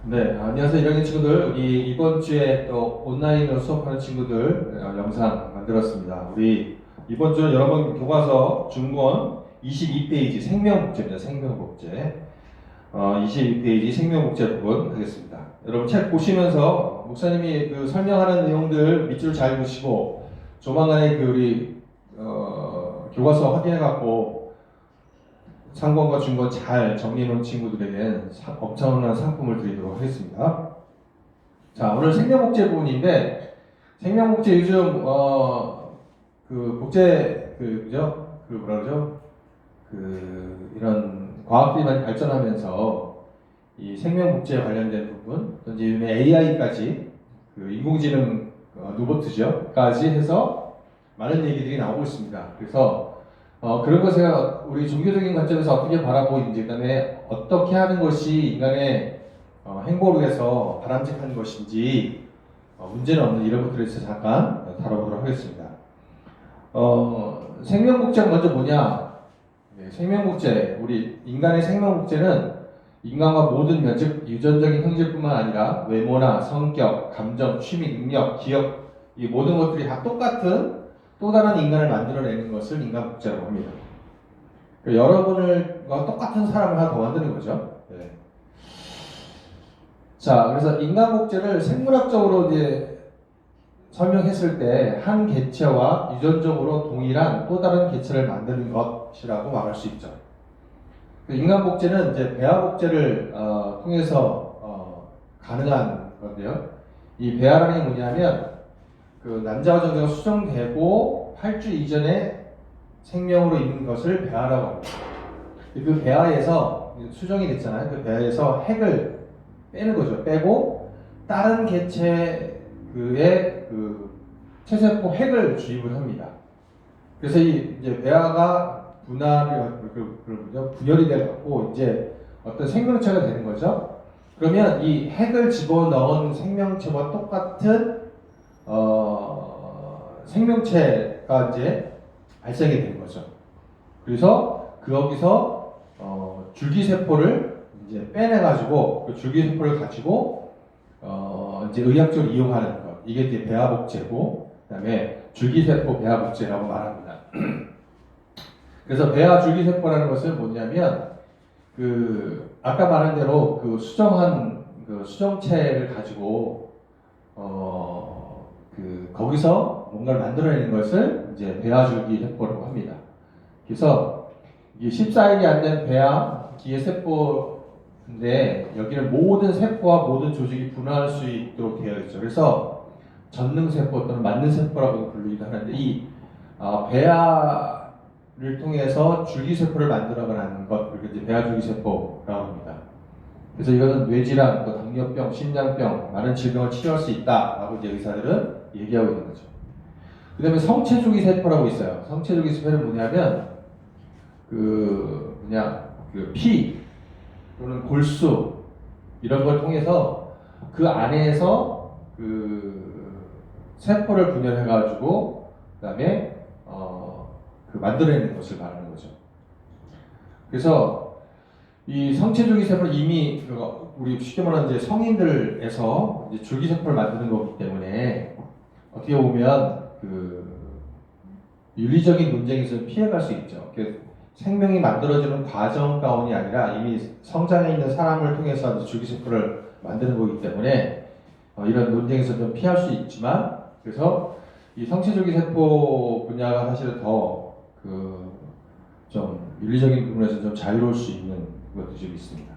네, 안녕하세요. 1학년 친구들. 우리 이번 주에 또 온라인으로 수업하는 친구들 영상 만들었습니다. 우리 이번 주는 여러분 교과서 중권 22페이지 생명복제입니다. 생명복제. 22페이지 생명복제 부분 하겠습니다. 여러분 책 보시면서 목사님이 그 설명하는 내용들 밑줄 잘 보시고 조만간에 그 우리 교과서 확인해갖고 상권과 중권 잘 정리해 놓은 친구들에겐 엄청난 상품을 드리도록 하겠습니다. 자, 오늘 생명복제 부분인데, 생명복제 요즘, 그 복제, 그죠? 그 뭐라 그러죠? 이런 과학들이 많이 발전하면서 이 생명복제에 관련된 부분, 또 이제 요즘에 AI까지, 그 인공지능, 로봇이죠? 까지 해서 많은 얘기들이 나오고 있습니다. 그래서 그런 것을 우리 종교적인 관점에서 어떻게 바라보고 있는지, 그다음에 어떻게 하는 것이 인간의 행복을 위해서 바람직한 것인지, 문제는 없는 이런 것들에 대해서 잠깐 다뤄보도록 하겠습니다. 생명복제가 먼저 뭐냐? 네, 생명복제, 우리 인간의 생명복제는 인간과 모든 면, 즉 유전적인 형질뿐만 아니라 외모나 성격, 감정, 취미, 능력, 기억, 이 모든 것들이 다 똑같은 또 다른 인간을 만들어내는 것을 인간복제라고 합니다. 그러니까 여러분과 똑같은 사람을 하나 더 만드는 거죠. 네. 자, 그래서 인간복제를 생물학적으로 이제 설명했을 때 한 개체와 유전적으로 동일한 또 다른 개체를 만드는 것이라고 말할 수 있죠. 인간복제는 이제 배아복제를 통해서 가능한 건데요. 이 배아라는 게 뭐냐면 그 난자와 정자가 수정되고 8주 이전에 생명으로 있는 것을 배아라고 합니다. 그 배아에서 수정이 됐잖아요. 그 배아에서 핵을 빼는 거죠. 빼고 다른 개체의 그 체세포 핵을 주입을 합니다. 그래서 이제 배아가 분열이 돼갖고 이제 어떤 생명체가 되는 거죠. 그러면 이 핵을 집어넣은 생명체와 똑같은 생명체가 이제 발생이 되는 거죠. 그래서 거기서 줄기세포를 이제 빼내가지고 그 줄기세포를 가지고 이제 의학적으로 이용하는 것. 이게 이제 배아복제고, 그다음에 줄기세포 배아복제라고 말합니다. 그래서 배아 줄기세포라는 것은 뭐냐면 그 아까 말한 대로 그 수정한 그 수정체를 가지고 거기서 뭔가를 만들어내는 것을 이제 배아줄기 세포라고 합니다. 그래서 이게 14일이 안 된 배아 기계세포인데 여기는 모든 세포와 모든 조직이 분화할 수 있도록 되어 있죠. 그래서 전능세포 또는 만능세포라고 불리기도 하는데 이 배아를 통해서 줄기세포를 만들어가는 것, 그리고 이제 배아줄기세포라고 합니다. 그래서 이거는 뇌질환, 또 당뇨병, 심장병, 많은 질병을 치료할 수 있다라고 이제 의사들은 얘기하고 있는 거죠. 그 다음에 성체주기 세포라고 있어요. 성체주기 세포는 뭐냐면, 피 또는 골수, 이런 걸 통해서 그 안에서 세포를 분열해가지고, 그 다음에, 만들어내는 것을 말하는 거죠. 그래서 이 성체주기 세포는 이미 우리 쉽게 말하는 이제 성인들에서 이제 줄기세포를 만드는 거기 때문에 어떻게 보면 윤리적인 논쟁에서 피해갈 수 있죠. 생명이 만들어지는 과정 가운이 아니라 이미 성장해 있는 사람을 통해서 이제 줄기세포를 만드는 거기 때문에 이런 논쟁에서 좀 피할 수 있지만, 그래서 이 성체주기 세포 분야가 사실은 더 좀 윤리적인 부분에서 좀 자유로울 수 있는 것도 좀 있습니다.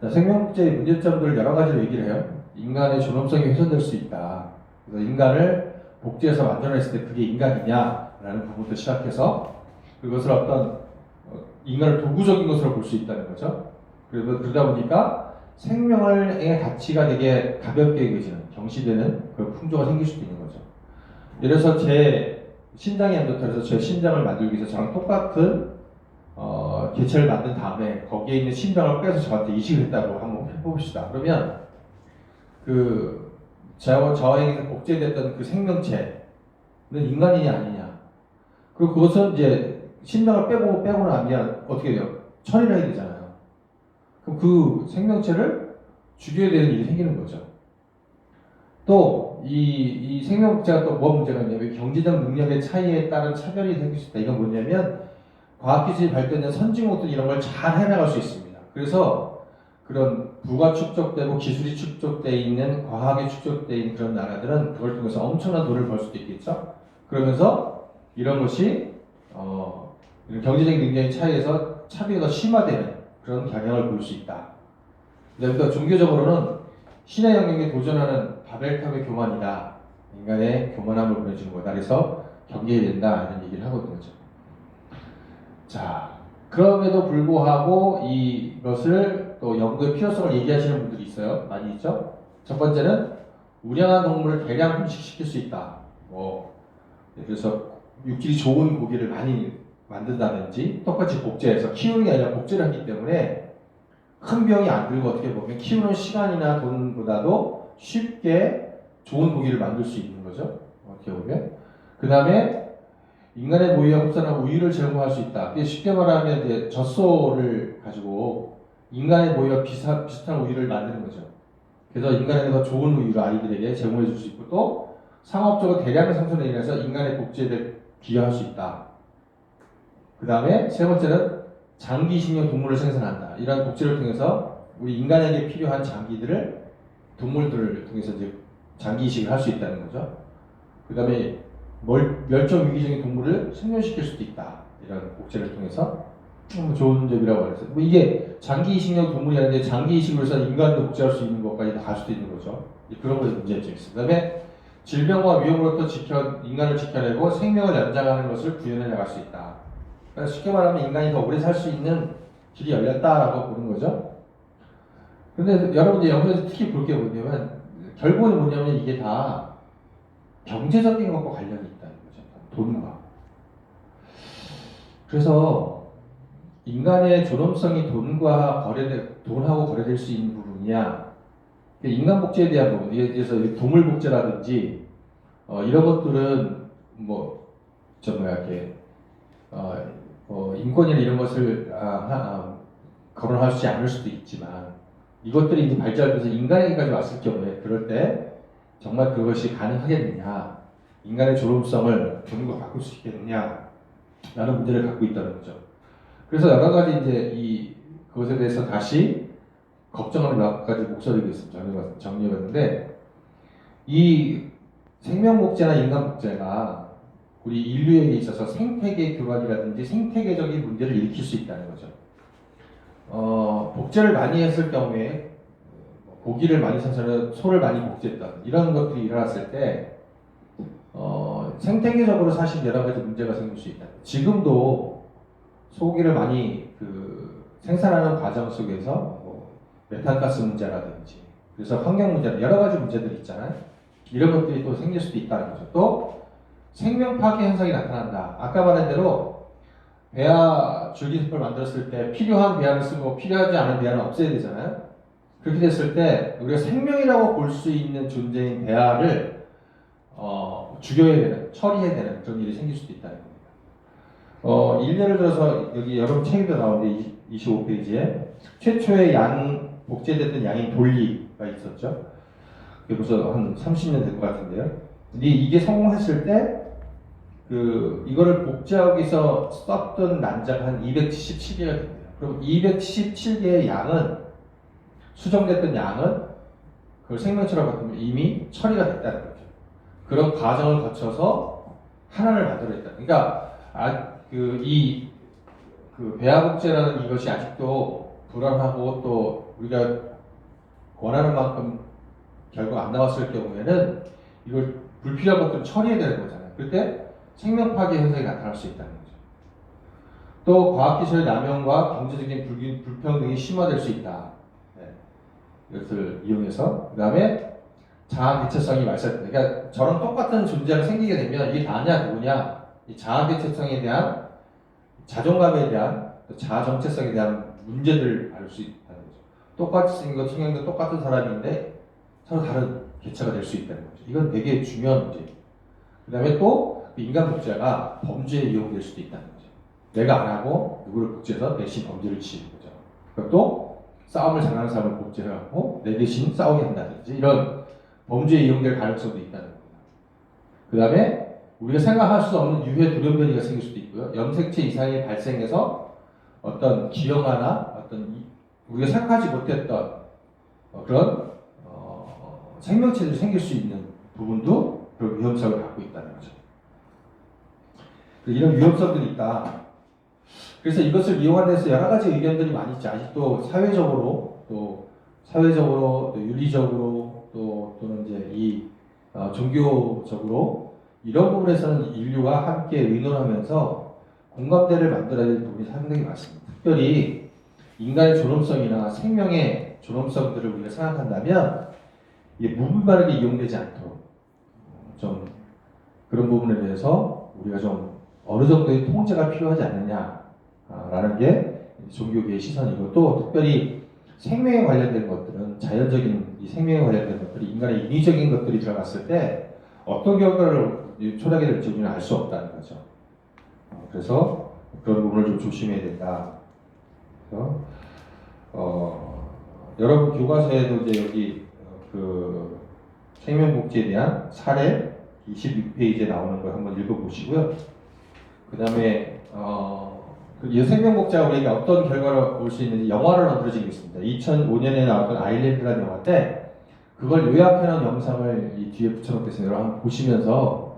자, 생명복제의 문제점들을 여러 가지로 얘기를 해요. 인간의 존엄성이 훼손될 수 있다. 그래서 인간을 복제해서 만들어냈을 때 그게 인간이냐라는 부분부터 시작해서 그것을 어떤 인간을 도구적인 것으로 볼 수 있다는 거죠. 그러다 보니까 생명의 가치가 되게 가볍게 여겨지는, 경시되는 그런 풍조가 생길 수도 있는 거죠. 예를 들어서 제 신장이 안 좋다 해서 제 신장을 만들기 위해서 저랑 똑같은 개체를 만든 다음에 거기에 있는 신장을 빼서 저한테 이식을 했다고 한번 해봅시다. 그러면 저에게 복제됐던 그 생명체는 인간이냐 아니냐. 그리고 그것은 이제 신장을 빼고 나면 어떻게 돼요? 처리를 해야 되잖아요. 그럼 그 생명체를 죽여야 되는 일이 생기는 거죠. 또 이 생명체가 또 뭐 문제가 있냐면 경제적 능력의 차이에 따른 차별이 생길 수 있다. 이건 뭐냐면 과학기술이 발전된 선진국들 이런 걸 잘 해나갈 수 있습니다. 그래서 그런 부가 축적되고 기술이 축적되어 있는 과학이 축적되어 있는 그런 나라들은 그걸 통해서 엄청난 돈을 벌 수도 있겠죠. 그러면서 이런 것이 이런 경제적인 능력의 차이에서 차별이 더 심화되는 그런 경향을 볼 수 있다. 그다음에 또 종교적으로는 신의 영역에 도전하는 바벨탑의 교만이다. 인간의 교만함을 보여주는 거다. 그래서 경계해야 된다. 이런 얘기를 하거든요. 자, 그럼에도 불구하고 이것을 또 연구의 필요성을 얘기하시는 분들이 있어요. 많이 있죠. 첫 번째는 우량한 동물을 대량 hun식시킬 수 있다. 그래서 육질이 좋은 고기를 많이 만든다든지 똑같이 복제해서 키우는 게 아니라 복제를 하기 때문에 큰 병이 안 들고 어떻게 보면 키우는 시간이나 돈보다도 쉽게 좋은 고기를 만들 수 있는 거죠. 어떻게 보면. 그 다음에 인간의 모유와 흡사한 우유를 제공할 수 있다. 쉽게 말하면 이제 젖소를 가지고 인간의 모유와 비슷한 우유를 만드는 거죠. 그래서 인간에게 더 좋은 우유를 아이들에게 제공해 줄 수 있고 또 상업적으로 대량 생산에 인해서 인간의 복제에 기여할 수 있다. 그 다음에 세 번째는 장기 이식용 동물을 생산한다. 이러한 복제를 통해서 우리 인간에게 필요한 장기들을 동물들을 통해서 이제 장기 이식을 할 수 있다는 거죠. 그 다음에 멸종 위기적인 동물을 생존시킬 수도 있다. 이런 복제를 통해서 좋은 점이라고 말했어요. 이게 장기 이식용 동물이 아닌데 장기 이식으로 해서 인간도 복제할 수 있는 것까지 다 갈 수도 있는 거죠. 그런 거에 문제점이 있어요. 그 다음에 질병과 위험으로부터 인간을 지켜내고 생명을 연장하는 것을 구현해 나갈 수 있다. 그러니까 쉽게 말하면 인간이 더 오래 살 수 있는 길이 열렸다라고 보는 거죠. 근데 여러분들 여기서 특히 볼 게 뭐냐면 결국은 뭐냐면 이게 다 경제적인 것과 관련이 있다는 거죠. 돈과. 그래서 인간의 존엄성이 돈하고 거래될 수 있는 부분이야. 인간 복제에 대한 부분, 그래서 동물 복제라든지 이런 것들은 인권이나 이런 것을 거론하지 않을 수도 있지만 이것들이 이제 발전해서 인간에게까지 왔을 경우에 그럴 때 정말 그것이 가능하겠느냐, 인간의 존엄성을 돈과 바꿀 수 있겠느냐 라는 문제를 갖고 있다는 거죠. 그래서 여러 가지 이제 그것에 대해서 다시 걱정하는 몇 가지 목소리가 있습니다. 정리해봤는데 이 생명 복제나 인간 복제가 우리 인류에게 있어서 생태계 교란이라든지 생태계적인 문제를 일으킬 수 있다는 거죠. 복제를 많이 했을 경우에 고기를 많이 생산해서 소를 많이 복제했다 이런 것들이 일어났을 때 생태계적으로 사실 여러 가지 문제가 생길 수 있다. 지금도 소고기를 많이 생산하는 과정 속에서 메탄가스 문제라든지 그래서 환경 문제 여러 가지 문제들이 있잖아요. 이런 것들이 또 생길 수도 있다는 거죠. 또 생명 파괴 현상이 나타난다. 아까 말한 대로 배아 줄기숲을 만들었을 때 필요한 배아를 쓰고 필요하지 않은 배아는 없애야 되잖아요. 그렇게 됐을 때 우리가 생명이라고 볼 수 있는 존재인 배아를 죽여야 되는, 처리해야 되는 그런 일이 생길 수도 있다는 겁니다. 예를 들어서 여기 여러분 책에도 나오는데 25페이지에 최초의 복제됐던 양인 돌리가 있었죠. 그게 벌써 한 30년 될 것 같은데요. 이게 성공했을 때 이거를 복제하기 위해서 썼던 난자가 한 277개가 됩니다. 그럼 277개의 양은 수정됐던 양은 그걸 생명체라고 봤더니 이미 처리가 됐다는 거죠. 그런 과정을 거쳐서 하나를 만들어냈다. 그러니까 배아 복제라는 이것이 아직도 불안하고 또 우리가 원하는 만큼 결과가 안 나왔을 경우에는 이걸 불필요한 것들을 처리해야 되는 거잖아요. 그때 생명 파괴 현상이 나타날 수 있다는 거죠. 또 과학기술의 남용과 경제적인 불평등이 심화될 수 있다. 이것을 이용해서 그 다음에 자아 대체성이 말살됩니다. 그러니까 저런 똑같은 존재가 생기게 되면 이게 다냐 누구냐 이 자아 대체성에 대한 자존감에 대한 자아 정체성에 대한 문제들을 알 수 있다는 거죠. 똑같이 생긴 것 성향도 똑같은 사람인데 서로 다른 개체가 될 수 있다는 거죠. 이건 되게 중요한 문제예요. 그 다음에 또 인간 복제가 범죄에 이용될 수도 있다는 거죠. 내가 안 하고 누구를 복제해서 대신 범죄를 지은 거죠. 그리고 또 싸움을 잘하는 사람을 복제해갖고 내 대신 싸우게 한다든지 이런 범죄에 이용될 가능성도 있다는 겁니다. 그 다음에 우리가 생각할 수 없는 유해 돌연변이가 생길 수도 있고요. 염색체 이상이 발생해서 어떤 기형아나 우리가 생각하지 못했던 그런 생명체들이 생길 수 있는 부분도 그런 위험성을 갖고 있다는 거죠. 이런 위험성들이 있다. 그래서 이것을 이용하는 데서 여러 가지 의견들이 많이 있죠. 아직도 사회적으로 또 윤리적으로 또는 이제 종교적으로 이런 부분에서는 인류가 함께 의논하면서 공감대를 만들어야 될 부분이 상당히 많습니다. 특별히 인간의 존엄성이나 생명의 존엄성들을 우리가 생각한다면 이게 무분별하게 이용되지 않도록 좀 그런 부분에 대해서 우리가 좀 어느 정도의 통제가 필요하지 않느냐라는 게 종교계의 시선이고, 또 특별히 생명에 관련된 것들은 자연적인 이 생명에 관련된 것들이 인간의 인위적인 것들이 들어갔을 때 어떤 결과를 초래하게 될지 우리는 알 수 없다는 거죠. 그래서 그런 부분을 좀 조심해야 된다. 그래서 여러분 교과서에도 이제 여기 그 생명복지에 대한 사례 26페이지에 나오는 걸 한번 읽어보시고요. 그 다음에 이 생명복지가 우리에게 어떤 결과를 올 수 있는지 영화를 만들어지고 있습니다. 2005년에 나왔던 아일랜드라는 영화인데 그걸 요약해놓은 영상을 이 뒤에 붙여놓겠습니다. 여러분 한번 보시면서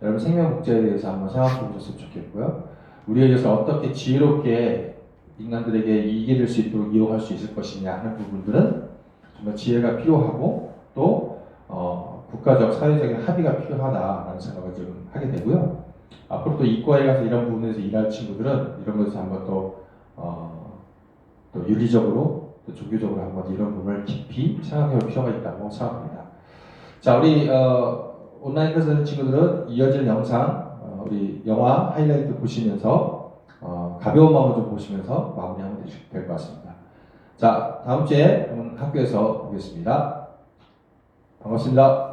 여러분 생명복지에 대해서 한번 생각해 보셨으면 좋겠고요. 우리에게서 어떻게 지혜롭게 인간들에게 이익이 될 수 있도록 이용할 수 있을 것이냐 하는 부분들은 정말 지혜가 필요하고 또 국가적 사회적인 합의가 필요하다라는 생각을 좀 하게 되고요. 앞으로 또 이과에 가서 이런 부분에서 일할 친구들은 이런 것에서 한번 또 윤리적으로 또 종교적으로 한번 이런 부분을 깊이 생각해 볼 필요가 있다고 생각합니다. 자, 우리 온라인 클래스 하는 친구들은 이어질 영상 우리 영화 하이라이트 보시면서 가벼운 마음으로 좀 보시면서 마무리하면 될 것 같습니다. 자, 다음 주에 학교에서 보겠습니다. 반갑습니다.